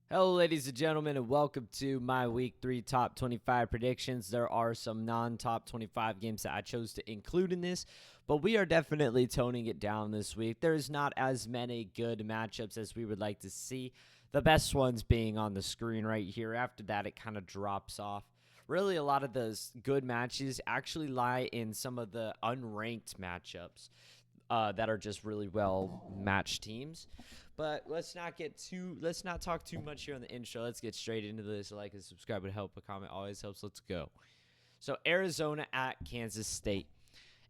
Hello, ladies and gentlemen, and welcome to my Week 3 Top 25 predictions. There are some non-top 25 games that I chose to include in this, but we are definitely toning it down this week. There's not as many good matchups as we would like to see, the best ones being on the screen right here. After that, it kind of drops off. Really, a lot of those good matches actually lie in some of the unranked matchups that are just really well matched teams. But let's not talk too much here on the intro. Let's get straight into this. Like and subscribe would help. A comment always helps. Let's go. So Arizona at Kansas State.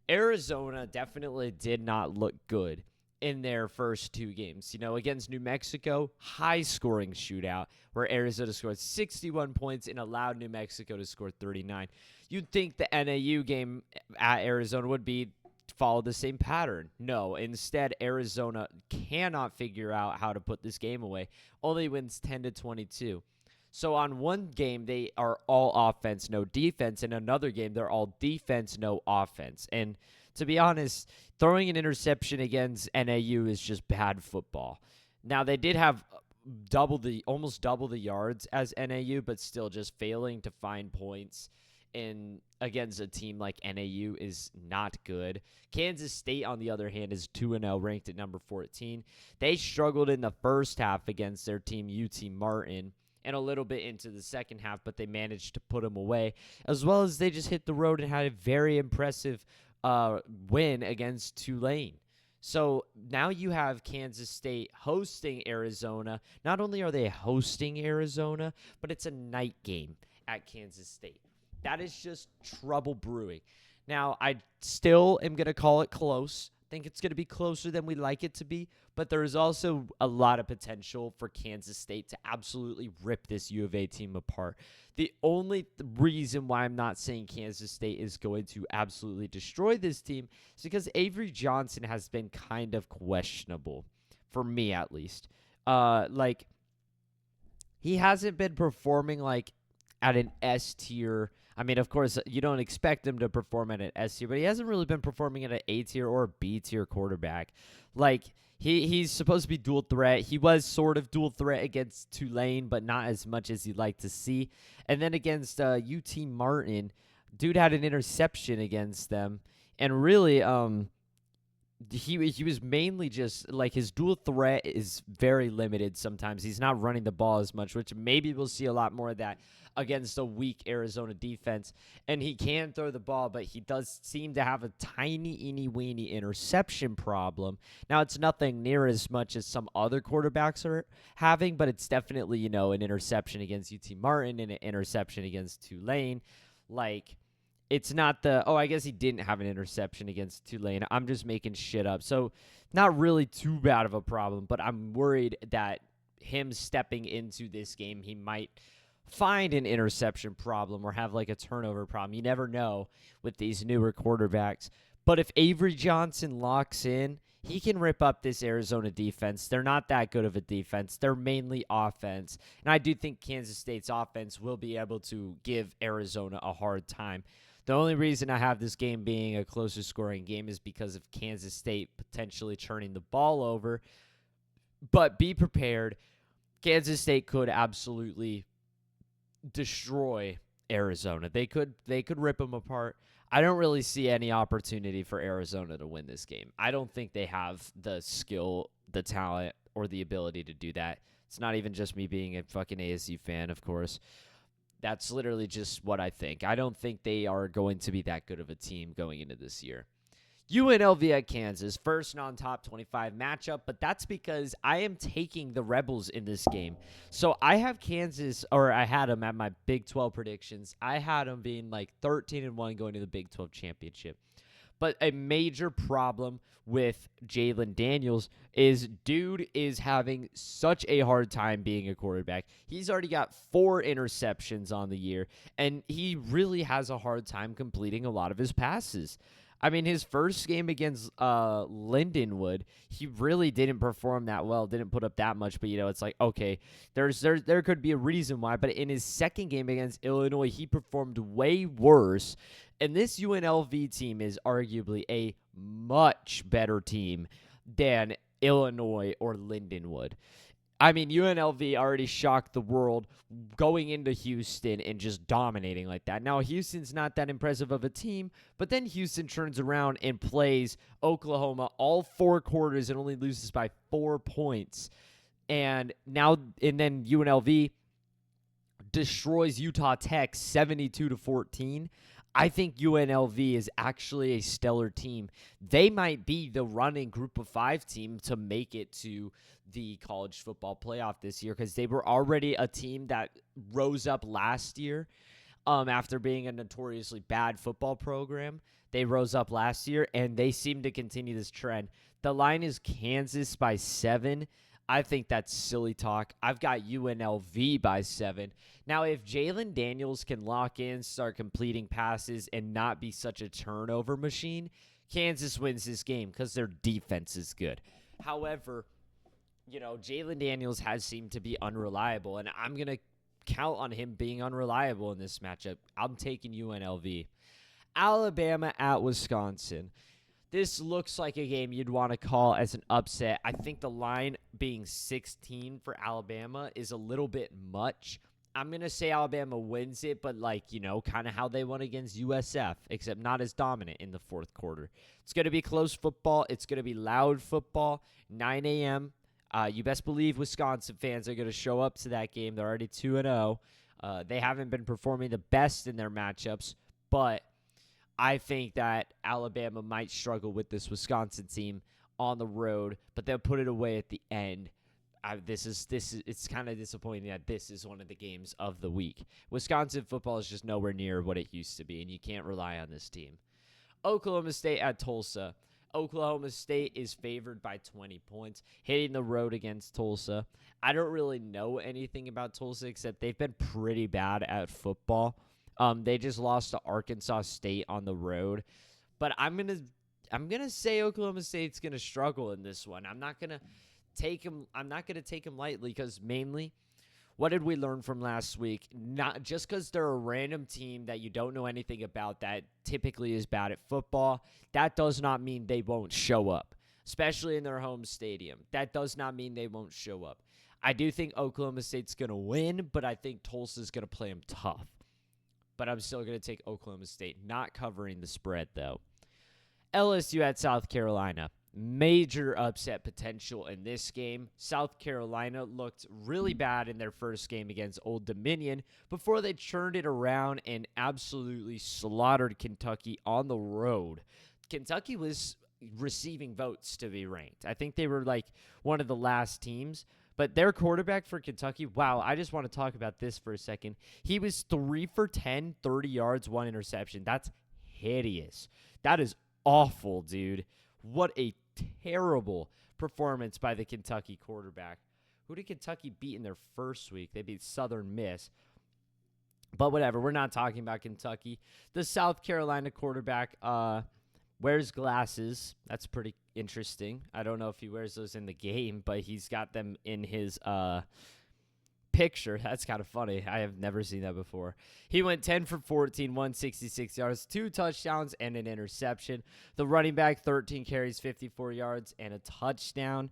Arizona definitely did not look good in their first two games. Against New Mexico, high scoring shootout where Arizona scored 61 points and allowed New Mexico to score 39. You'd think the NAU game at Arizona would be follow the same pattern. No, instead Arizona cannot figure out how to put this game away. Only wins 10-22. So on one game they are all offense, no defense. In another game they're all defense, no offense. And to be honest, throwing an interception against NAU is just bad football. Now they did have almost double the yards as NAU, but still just failing to find points in against a team like NAU is not good. Kansas State, on the other hand, is 2-0, ranked at number 14. They struggled in the first half against their team, UT Martin, and a little bit into the second half, but they managed to put them away, as well as they just hit the road and had a very impressive win against Tulane. So now you have Kansas State hosting Arizona. Not only are they hosting Arizona, but it's a night game at Kansas State. That is just trouble brewing. Now, I still am going to call it close. I think it's going to be closer than we like it to be, but there is also a lot of potential for Kansas State to absolutely rip this U of A team apart. The only reason why I'm not saying Kansas State is going to absolutely destroy this team is because Avery Johnson has been kind of questionable, for me at least. He hasn't been performing like at an S tier. I mean, of course, you don't expect him to perform at an S tier, but he hasn't really been performing at an A tier or a B tier quarterback. Like, he's supposed to be dual threat. He was sort of dual threat against Tulane, but not as much as you'd like to see. And then against UT Martin, dude had an interception against them. And really, he was mainly just like his dual threat is very limited sometimes. He's not running the ball as much, which maybe we'll see a lot more of that against a weak Arizona defense. And he can throw the ball, but he does seem to have a tiny, weeny interception problem. Now, it's nothing near as much as some other quarterbacks are having, but it's definitely, an interception against UT Martin and an interception against Tulane. It's not I guess he didn't have an interception against Tulane. I'm just making shit up. So, not really too bad of a problem, but I'm worried that him stepping into this game, he might find an interception problem or have like a turnover problem. You never know with these newer quarterbacks. But if Avery Johnson locks in, he can rip up this Arizona defense. They're not that good of a defense. They're mainly offense. And I do think Kansas State's offense will be able to give Arizona a hard time. The only reason I have this game being a closer scoring game is because of Kansas State potentially turning the ball over. But be prepared. Kansas State could absolutely destroy Arizona. They could rip them apart. I don't really see any opportunity for Arizona to win this game. I don't think they have the skill, the talent, or the ability to do that. It's not even just me being a fucking ASU fan, of course. That's literally just what I think. I don't think they are going to be that good of a team going into this year. UNLV at Kansas, first non-top 25 matchup, but that's because I am taking the Rebels in this game. So I have Kansas, or I had them at my Big 12 predictions. I had them being like 13-1 going to the Big 12 championship. But a major problem with Jalen Daniels is dude is having such a hard time being a quarterback. He's already got 4 interceptions on the year, and he really has a hard time completing a lot of his passes. I mean, his first game against Lindenwood, he really didn't perform that well, didn't put up that much. But, it's like, okay, there could be a reason why. But in his second game against Illinois, he performed way worse. And this UNLV team is arguably a much better team than Illinois or Lindenwood. I mean, UNLV already shocked the world going into Houston and just dominating like that. Now, Houston's not that impressive of a team, but then Houston turns around and plays Oklahoma all 4 quarters and only loses by 4 points. And then UNLV destroys Utah Tech 72-14. I think UNLV is actually a stellar team. They might be the running group of 5 team to make it to the college football playoff this year, because they were already a team that rose up last year after being a notoriously bad football program. They rose up last year, and they seem to continue this trend. The line is Kansas by 7. I think that's silly talk. I've got UNLV by 7. Now, if Jalen Daniels can lock in, start completing passes, and not be such a turnover machine, Kansas wins this game because their defense is good. However, Jalen Daniels has seemed to be unreliable, and I'm going to count on him being unreliable in this matchup. I'm taking UNLV. Alabama at Wisconsin. This looks like a game you'd want to call as an upset. I think the line being 16 for Alabama is a little bit much. I'm going to say Alabama wins it, but kind of how they won against USF, except not as dominant in the 4th quarter. It's going to be close football. It's going to be loud football, 9 a.m. You best believe Wisconsin fans are going to show up to that game. They're already 2-0. They haven't been performing the best in their matchups, but I think that Alabama might struggle with this Wisconsin team on the road, but they'll put it away at the end. It's kind of disappointing that this is one of the games of the week. Wisconsin football is just nowhere near what it used to be, and you can't rely on this team. Oklahoma State at Tulsa. Oklahoma State is favored by 20 points, hitting the road against Tulsa. I don't really know anything about Tulsa except they've been pretty bad at football. They just lost to Arkansas State on the road, but I'm gonna say Oklahoma State's gonna struggle in this one. I'm not gonna take them lightly, because mainly, what did we learn from last week? Not just because they're a random team that you don't know anything about that typically is bad at football, that does not mean they won't show up, especially in their home stadium. That does not mean they won't show up. I do think Oklahoma State's gonna win, but I think Tulsa's gonna play them tough. But I'm still going to take Oklahoma State, not covering the spread, though. LSU at South Carolina. Major upset potential in this game. South Carolina looked really bad in their first game against Old Dominion before they turned it around and absolutely slaughtered Kentucky on the road. Kentucky was receiving votes to be ranked. I think they were one of the last teams. But their quarterback for Kentucky, wow, I just want to talk about this for a second. He was 3 for 10, 30 yards, 1 interception. That's hideous. That is awful, dude. What a terrible performance by the Kentucky quarterback. Who did Kentucky beat in their first week? They beat Southern Miss. But whatever, we're not talking about Kentucky. The South Carolina quarterback wears glasses. That's pretty interesting. I don't know if he wears those in the game, but he's got them in his picture. That's kind of funny. I have never seen that before. He went 10 for 14, 166 yards, 2 touchdowns, and an interception. The running back, 13 carries, 54 yards, and a touchdown.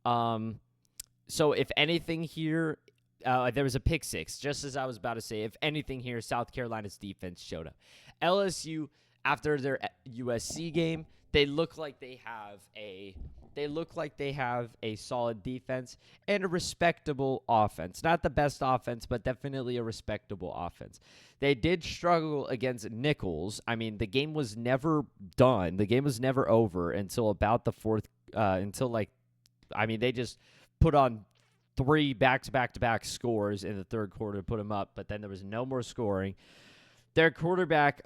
So if anything here, there was a pick 6, just as I was about to say. If anything here, South Carolina's defense showed up. LSU, after their USC game, they look like they have a solid defense and a respectable offense. Not the best offense, but definitely a respectable offense. They did struggle against Nichols. I mean, the game was never done. The game was never over until about the 4th they just put on 3 back-to-back scores in the 3rd quarter to put them up, but then there was no more scoring. Their quarterback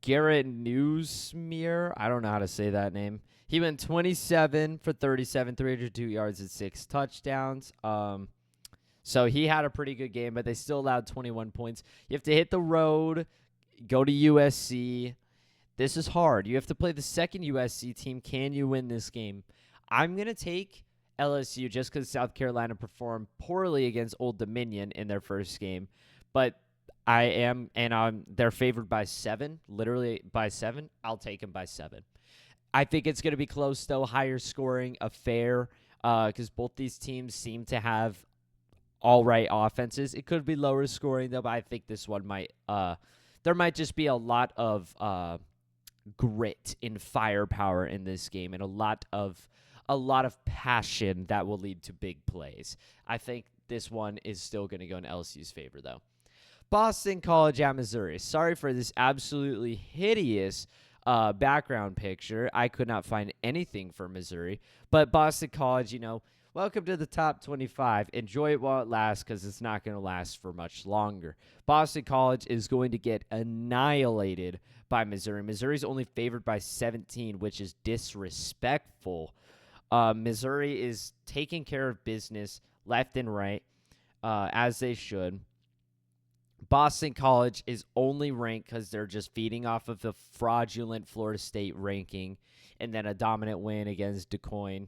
Garrett Newsmere, I don't know how to say that name. He went 27 for 37, 302 yards and 6 touchdowns. So he had a pretty good game, but they still allowed 21 points. You have to hit the road, go to USC. This is hard. You have to play the second USC team. Can you win this game? I'm going to take LSU just because South Carolina performed poorly against Old Dominion in their first game. But they're favored by 7, literally by 7. I'll take them by 7. I think it's going to be close, though, higher scoring affair. because both these teams seem to have all right offenses. It could be lower scoring though, but I think this one might there might just be a lot of grit and firepower in this game, and a lot of passion that will lead to big plays. I think this one is still going to go in LSU's favor though. Boston College at Missouri. Sorry for this absolutely hideous background picture. I could not find anything for Missouri, but Boston College, welcome to the top 25. Enjoy it while it lasts, because it's not going to last for much longer. Boston College is going to get annihilated by Missouri. Missouri's only favored by 17, which is disrespectful. Missouri is taking care of business left and right, as they should. Boston College is only ranked because they're just feeding off of the fraudulent Florida State ranking and then a dominant win against DuQuoin.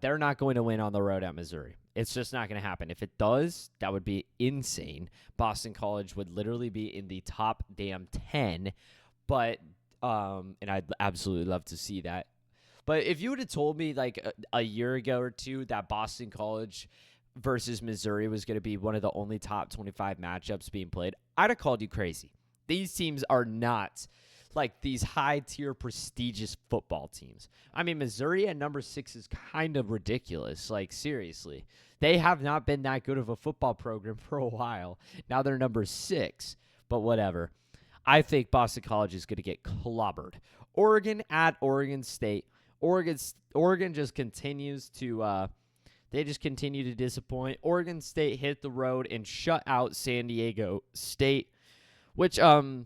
They're not going to win on the road at Missouri. It's just not going to happen. If it does, that would be insane. Boston College would literally be in the top damn 10, but and I'd absolutely love to see that. But if you would have told me like a year ago or two that Boston College versus Missouri was going to be one of the only top 25 matchups being played, I'd have called you crazy. These teams are not like these high-tier prestigious football teams. I mean, Missouri at number 6 is kind of ridiculous. Like, seriously. They have not been that good of a football program for a while. Now they're number 6, but whatever. I think Boston College is going to get clobbered. Oregon at Oregon State. Oregon just continues to they just continue to disappoint. Oregon State hit the road and shut out San Diego State, which that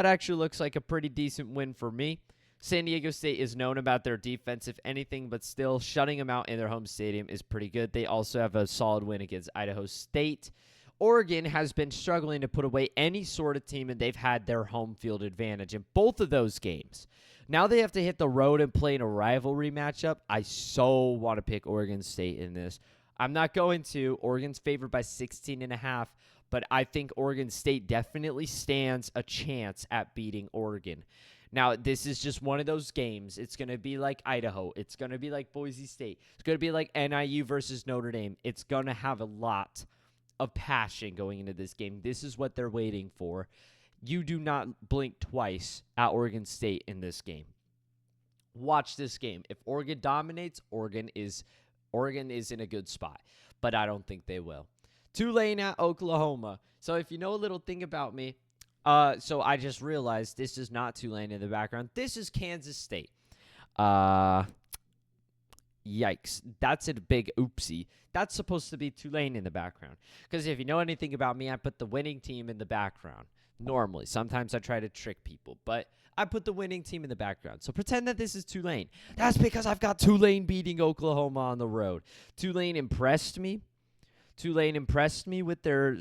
actually looks like a pretty decent win for me. San Diego State is known about their defense, if anything, but still shutting them out in their home stadium is pretty good. They also have a solid win against Idaho State. Oregon has been struggling to put away any sort of team, and they've had their home field advantage in both of those games. Now they have to hit the road and play in a rivalry matchup. I so want to pick Oregon State in this. I'm not going to. Oregon's favored by 16.5, but I think Oregon State definitely stands a chance at beating Oregon. Now, this is just one of those games. It's going to be like Idaho. It's going to be like Boise State. It's going to be like NIU versus Notre Dame. It's going to have a lot of passion going into this game. This is what they're waiting for. You do not blink twice at Oregon State in this game. Watch this game. If Oregon dominates, Oregon is in a good spot, but I don't think they will. Tulane at Oklahoma. So if you know a little thing about me, so I just realized this is not Tulane in the background. This is Kansas State. Yikes. That's a big oopsie. That's supposed to be Tulane in the background. Because if you know anything about me, I put the winning team in the background. Normally. Sometimes I try to trick people, but I put the winning team in the background. So pretend that this is Tulane. That's because I've got Tulane beating Oklahoma on the road. Tulane impressed me. Tulane impressed me with their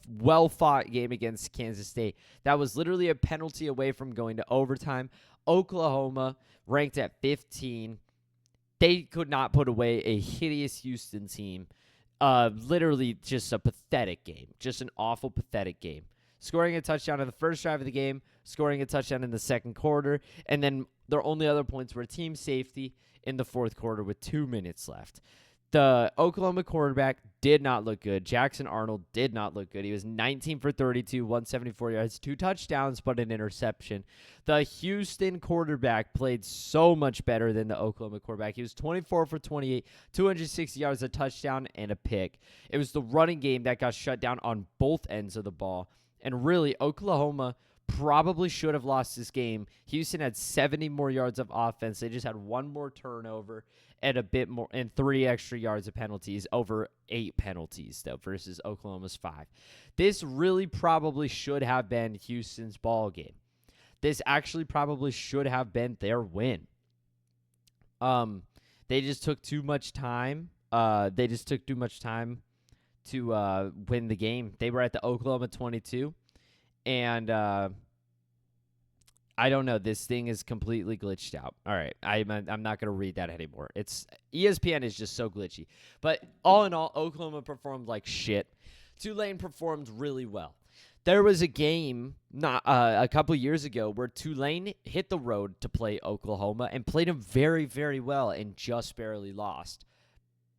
well-fought game against Kansas State. That was literally a penalty away from going to overtime. Oklahoma, ranked at 15, they could not put away a hideous Houston team. Literally just a pathetic game. Just an awful, pathetic game. Scoring a touchdown in the first drive of the game, scoring a touchdown in the second quarter, and then their only other points were team safety in the fourth quarter with 2 minutes left. The Oklahoma quarterback did not look good. Jackson Arnold did not look good. He was 19 for 32, 174 yards, 2 touchdowns, but an interception. The Houston quarterback played so much better than the Oklahoma quarterback. He was 24 for 28, 260 yards, a touchdown, and a pick. It was the running game that got shut down on both ends of the ball. And really, Oklahoma probably should have lost this game. Houston had 70 more yards of offense. They just had 1 more turnover and a bit more, and 3 extra yards of penalties, over 8 penalties though versus Oklahoma's 5. This really probably should have been Houston's ball game. This actually probably should have been their win. They just took too much time. To win the game. They were at the Oklahoma 22, and I don't know. This thing is completely glitched out. All right, I'm not going to read that anymore. ESPN is just so glitchy. But all in all, Oklahoma performed like shit. Tulane performed really well. There was a game not a couple years ago where Tulane hit the road to play Oklahoma and played them very, very well and just barely lost.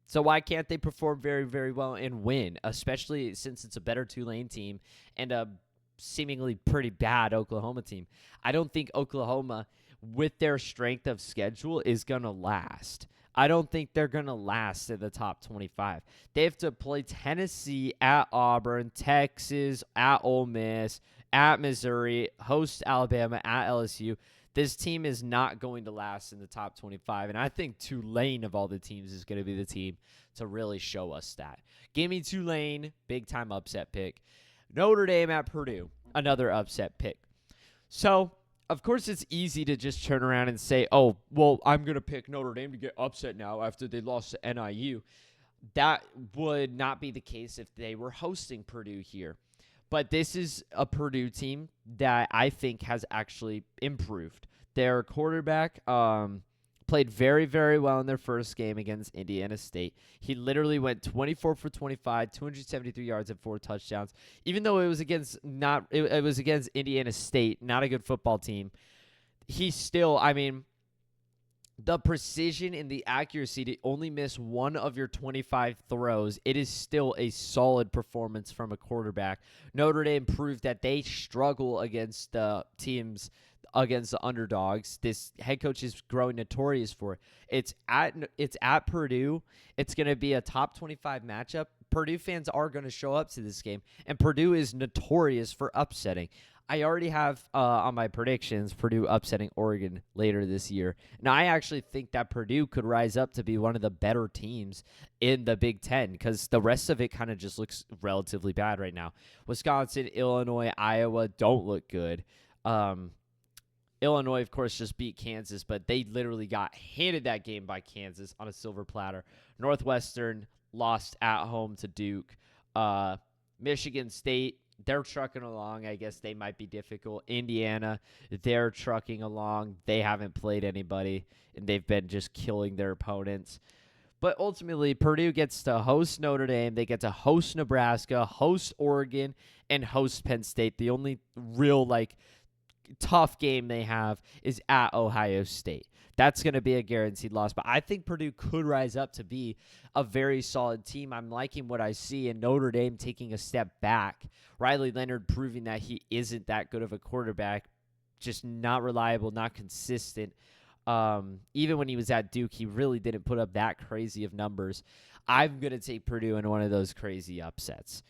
So why can't they perform very, very well and win, especially since it's a better Tulane team and a seemingly pretty bad Oklahoma team? I don't think Oklahoma, with their strength of schedule, is going to last. I don't think they're going to last in the top 25. They have to play Tennessee, at Auburn, Texas, at Ole Miss, at Missouri, host Alabama, at LSU. This team is not going to last in the top 25, and I think Tulane, of all the teams, is going to be the team to really show us that. Give me Tulane, big-time upset pick. Notre Dame at Purdue, another upset pick. So, of course, it's easy to just turn around and say, oh, well, I'm going to pick Notre Dame to get upset now after they lost to NIU. That would not be the case if they were hosting Purdue here. But this is a Purdue team that I think has actually improved. Their quarterback played very, very well in their first game against Indiana State. He literally went 24 for 25, 273 yards and 4 touchdowns. Even though it was against it was against Indiana State, not a good football team. He still, I mean, the precision and the accuracy to only miss one of your 25 throws, it is still a solid performance from a quarterback. Notre Dame proved that they struggle against the teams, against the underdogs. This head coach is growing notorious for it. It's at Purdue. It's going to be a top 25 matchup. Purdue fans are going to show up to this game, and Purdue is notorious for upsetting. I already have on my predictions Purdue upsetting Oregon later this year. And I actually think that Purdue could rise up to be one of the better teams in the Big Ten because the rest of it kind of just looks relatively bad right now. Wisconsin, Illinois, Iowa don't look good. Illinois, of course, just beat Kansas, but they literally got handed that game by Kansas on a silver platter. Northwestern lost at home to Duke. Michigan State, they're trucking along. I guess they might be difficult. Indiana, they're trucking along. They haven't played anybody, and they've been just killing their opponents. But ultimately, Purdue gets to host Notre Dame. They get to host Nebraska, host Oregon, and host Penn State. The only real, tough game they have is at Ohio State. That's going to be a guaranteed loss. But I think Purdue could rise up to be a very solid team. I'm liking what I see in Notre Dame taking a step back. Riley Leonard proving that he isn't that good of a quarterback, just not reliable, not consistent. Even when he was at Duke, he really didn't put up that crazy of numbers. I'm going to take Purdue in one of those crazy upsets.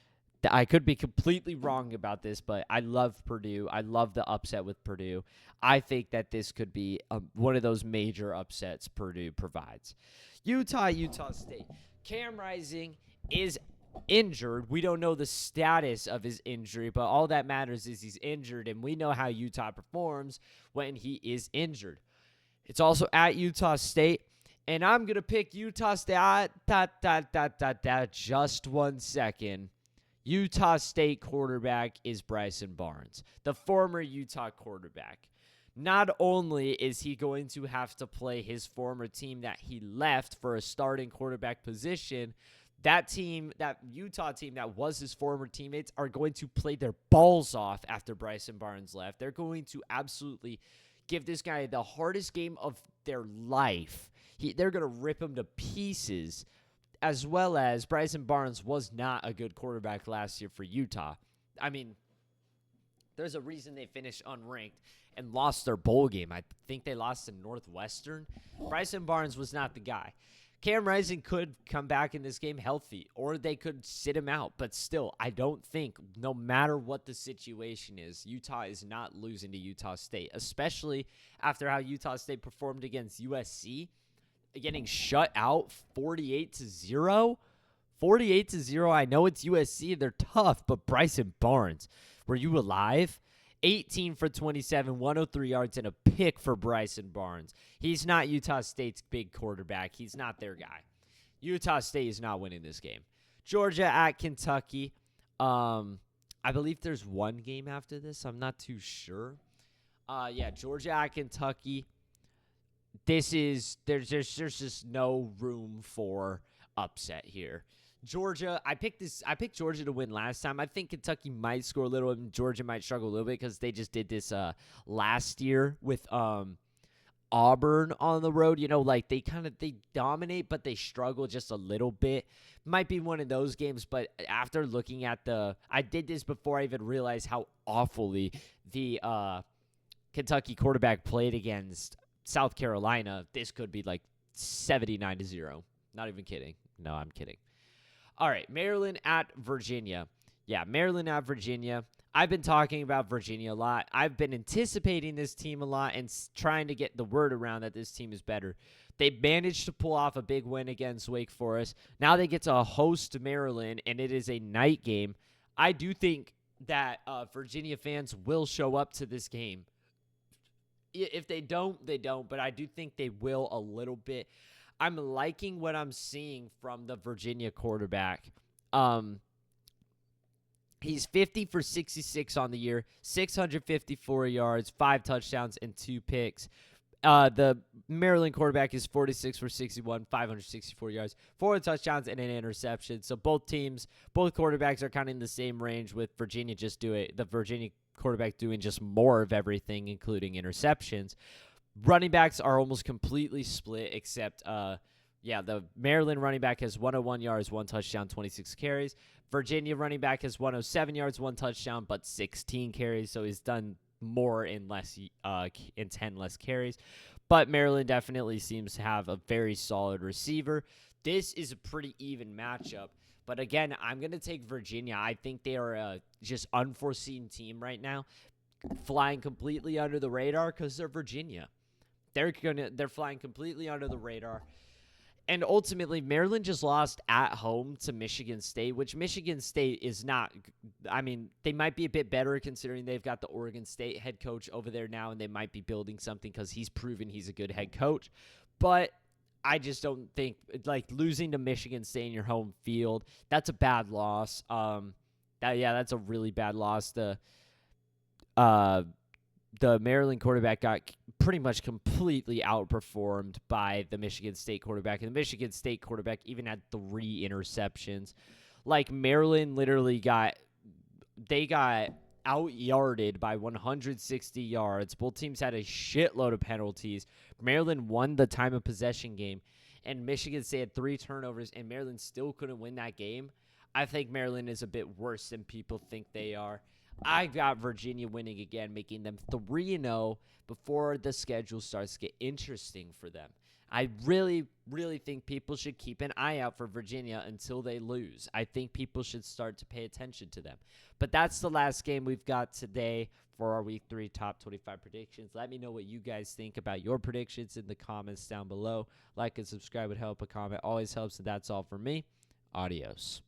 I could be completely wrong about this, but I love Purdue. I love the upset with Purdue. I think that this could be one of those major upsets Purdue provides. Utah State. Cam Rising is injured. We don't know the status of his injury, but all that matters is he's injured, and we know how Utah performs when he is injured. It's also at Utah State, and I'm going to pick Utah State. Just 1 second. Utah State quarterback is Bryson Barnes, the former Utah quarterback. Not only is he going to have to play his former team that he left for a starting quarterback position, that Utah team that was his former teammates are going to play their balls off after Bryson Barnes left. They're going to absolutely give this guy the hardest game of their life. They're going to rip him to pieces. As well as Bryson Barnes was not a good quarterback last year for Utah. I mean, there's a reason they finished unranked and lost their bowl game. I think they lost to Northwestern. Bryson Barnes was not the guy. Cam Rising could come back in this game healthy, or they could sit him out. But still, I don't think, no matter what the situation is, Utah is not losing to Utah State, especially after how Utah State performed against USC. Getting shut out 48-0. 48-0. I know it's USC. They're tough, but Bryson Barnes, were you alive? 18 for 27, 103 yards, and a pick for Bryson Barnes. He's not Utah State's big quarterback. He's not their guy. Utah State is not winning this game. Georgia at Kentucky. I believe there's one game after this. I'm not too sure. Georgia at Kentucky. There's just no room for upset here. Georgia, I picked Georgia to win last time. I think Kentucky might score a little, and Georgia might struggle a little bit because they just did this last year with Auburn on the road. Like they dominate, but they struggle just a little bit. Might be one of those games, but after looking at I did this before I even realized how awfully the Kentucky quarterback played against South Carolina. This could be like 79-0. Not even kidding. No, I'm kidding. All right, Maryland at Virginia. Yeah, Maryland at Virginia. I've been talking about Virginia a lot. I've been anticipating this team a lot and trying to get the word around that this team is better. They managed to pull off a big win against Wake Forest. Now they get to host Maryland, and it is a night game. I do think that Virginia fans will show up to this game. If they don't, they don't, but I do think they will a little bit. I'm liking what I'm seeing from the Virginia quarterback. He's 50 for 66 on the year, 654 yards, 5 touchdowns, and 2 picks. The Maryland quarterback is 46 for 61, 564 yards, 4 touchdowns, and an interception. So both quarterbacks are kind of in the same range, with Virginia the Virginia quarterback doing just more of everything, including interceptions. Running backs are almost completely split, except the Maryland running back has 101 yards, 1 touchdown, 26 carries. Virginia running back has 107 yards, 1 touchdown, but 16 carries, so he's done more in 10 less carries. But Maryland definitely seems to have a very solid receiver. This is a pretty even matchup. But again, I'm going to take Virginia. I think they are a just unforeseen team right now, flying completely under the radar because they're Virginia. They're flying completely under the radar. And ultimately, Maryland just lost at home to Michigan State, which Michigan State is not – I mean, they might be a bit better considering they've got the Oregon State head coach over there now, and they might be building something because he's proven he's a good head coach. But I just don't think – like, losing to Michigan State in your home field, that's a bad loss. That's a really bad loss. The Maryland quarterback got pretty much completely outperformed by the Michigan State quarterback. And the Michigan State quarterback even had 3 interceptions. Like, Maryland literally got out-yarded by 160 yards. Both teams had a shitload of penalties. Maryland won the time of possession game, and Michigan State had 3 turnovers, and Maryland still couldn't win that game. I think Maryland is a bit worse than people think they are. I got Virginia winning again, making them 3-0 before the schedule starts to get interesting for them. I really, really think people should keep an eye out for Virginia until they lose. I think people should start to pay attention to them. But that's the last game we've got today for our Week 3 Top 25 predictions. Let me know what you guys think about your predictions in the comments down below. Like and subscribe would help. A comment always helps, and that's all for me. Adios.